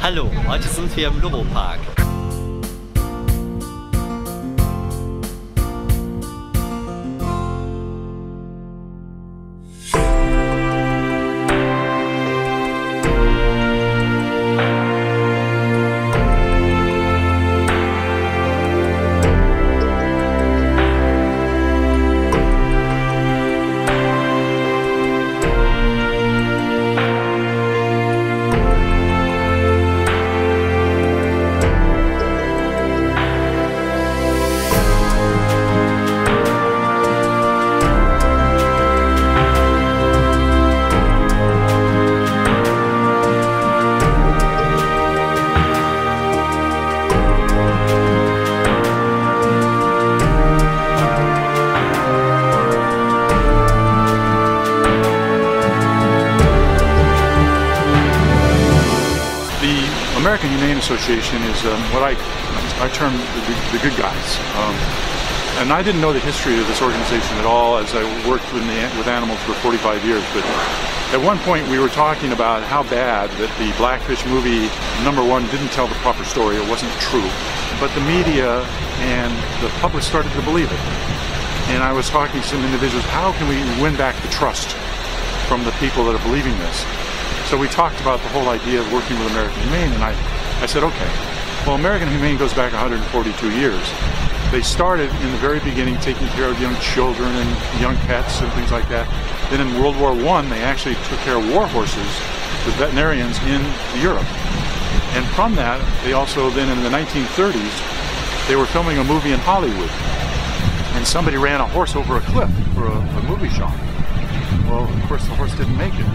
Hallo, heute sind wir im Loro Parque. American Humane Association is what I term the good guys. And I didn't know the history of this organization at all as I worked with animals for 45 years. But at one point we were talking about how bad that the Blackfish movie, #1, didn't tell the proper story. It wasn't true. But the media and the public started to believe it. And I was talking to some individuals, how can we win back the trust from the people that are believing this? So we talked about the whole idea of working with American Humane, and I said, okay, well, American Humane goes back 142 years. They started in the very beginning taking care of young children and young pets and things like that. Then in World War I, they actually took care of war horses with veterinarians in Europe. And from that, they also then in the 1930s, they were filming a movie in Hollywood. And somebody ran a horse over a cliff for a movie shot. Well, of course, the horse didn't make it.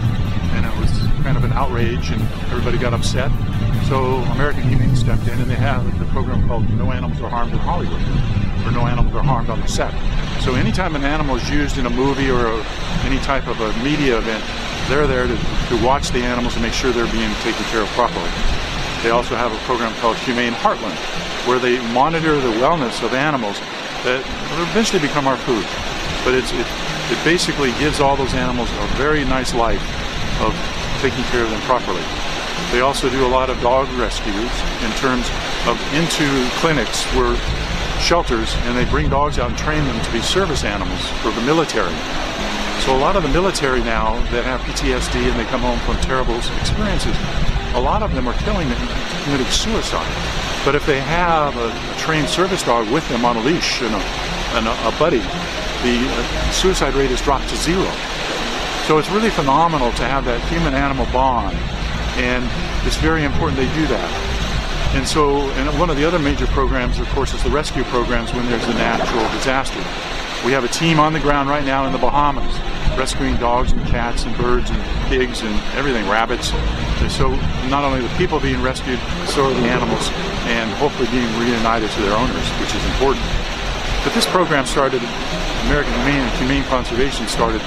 And it was kind of an outrage and everybody got upset. So American Humane stepped in and they have the program called No Animals Are Harmed in Hollywood, or No Animals Are Harmed on the Set. So anytime an animal is used in a movie or any type of a media event, they're there to watch the animals and make sure they're being taken care of properly. They also have a program called Humane Heartland, where they monitor the wellness of animals that will eventually become our food. But it basically gives all those animals a very nice life of taking care of them properly. They also do a lot of dog rescues in terms of into clinics where shelters, and they bring dogs out and train them to be service animals for the military. So a lot of the military now that have PTSD and they come home from terrible experiences, a lot of them are committing suicide. But if they have a trained service dog with them on a leash and a buddy, the suicide rate has dropped to 0. So it's really phenomenal to have that human-animal bond, and it's very important they do that. And so, and one of the other major programs, of course, is the rescue programs when there's a natural disaster. We have a team on the ground right now in the Bahamas, rescuing dogs and cats and birds and pigs and everything, rabbits. And so not only the people being rescued, so are the animals, and hopefully being reunited to their owners, which is important. But this program started, American Humane and Humane Conservation started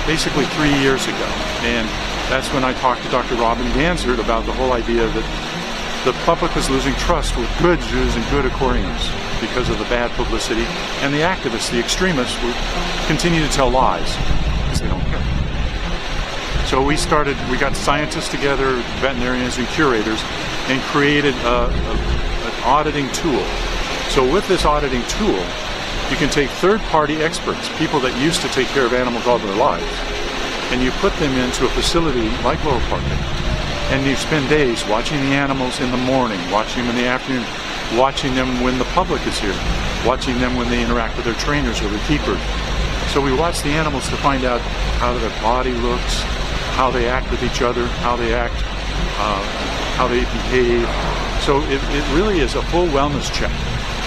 basically 3 years ago, and that's when I talked to Dr. Robin Ganzert about the whole idea that the public was losing trust with good zoos and good aquariums because of the bad publicity, and the activists, the extremists, would continue to tell lies because they don't care. So we got scientists together, veterinarians and curators, and created an auditing tool. So with this auditing tool, you can take third-party experts, people that used to take care of animals all their lives, and you put them into a facility like Loro Parque, and you spend days watching the animals in the morning, watching them in the afternoon, watching them when the public is here, watching them when they interact with their trainers or their keepers. So we watch the animals to find out how their body looks, how they act with each other, how they act, how they behave. So it really is a full wellness check.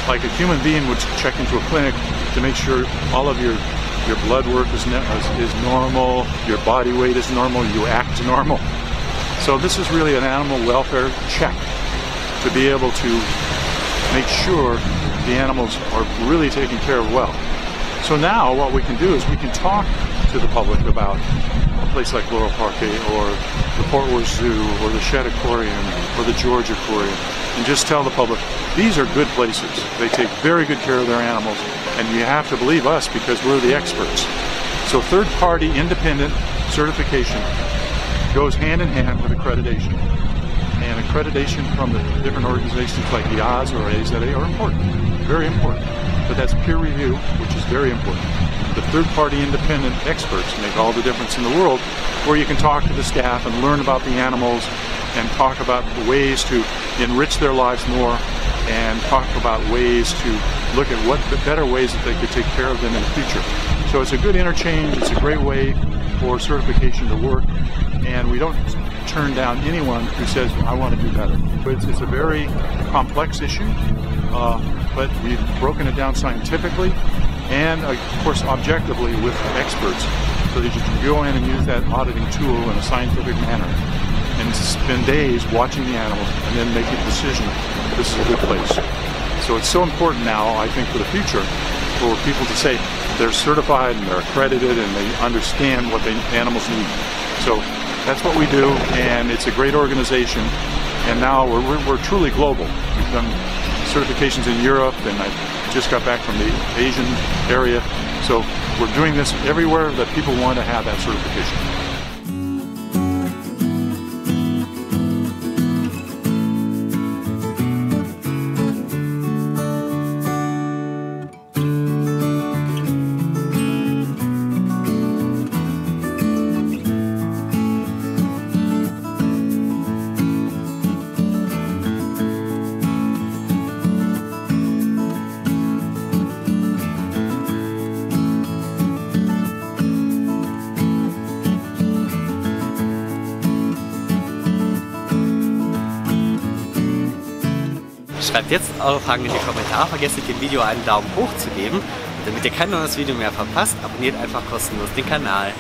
Like a human being would check into a clinic to make sure all of your blood work is normal, your body weight is normal, you act normal. So this is really an animal welfare check to be able to make sure the animals are really taken care of well. So now what we can do is we can talk to the public about a place like Loro Parque or the Fort Worth Zoo or the Shed Aquarium or the George Aquarium, and just tell the public, these are good places. They take very good care of their animals, and you have to believe us because we're the experts. So third-party independent certification goes hand in hand with accreditation. And accreditation from the different organizations like Jahre or AZA are important, very important. But that's peer review, which is very important. The third-party independent experts make all the difference in the world, where you can talk to the staff and learn about the animals and talk about the ways to enrich their lives more and talk about ways to look at what the better ways that they could take care of them in the future. So it's a good interchange, it's a great way for certification to work, and we don't turn down anyone who says, I want to do better. But it's a very complex issue, but we've broken it down scientifically and, of course, objectively with experts, so that you can go in and use that auditing tool in a scientific manner and spend days watching the animals and then make a decision, this is a good place. So it's so important now, I think, for the future, for people to say they're certified and they're accredited and they understand what the animals need. So that's what we do, and it's a great organization, and now we're truly global. We've done certifications in Europe, and I just got back from the Asian area, so we're doing this everywhere that people want to have that certification. Schreibt jetzt eure Fragen in die Kommentare, vergesst nicht dem Video einen Daumen hoch zu geben. Und damit ihr kein neues Video mehr verpasst, abonniert einfach kostenlos den Kanal.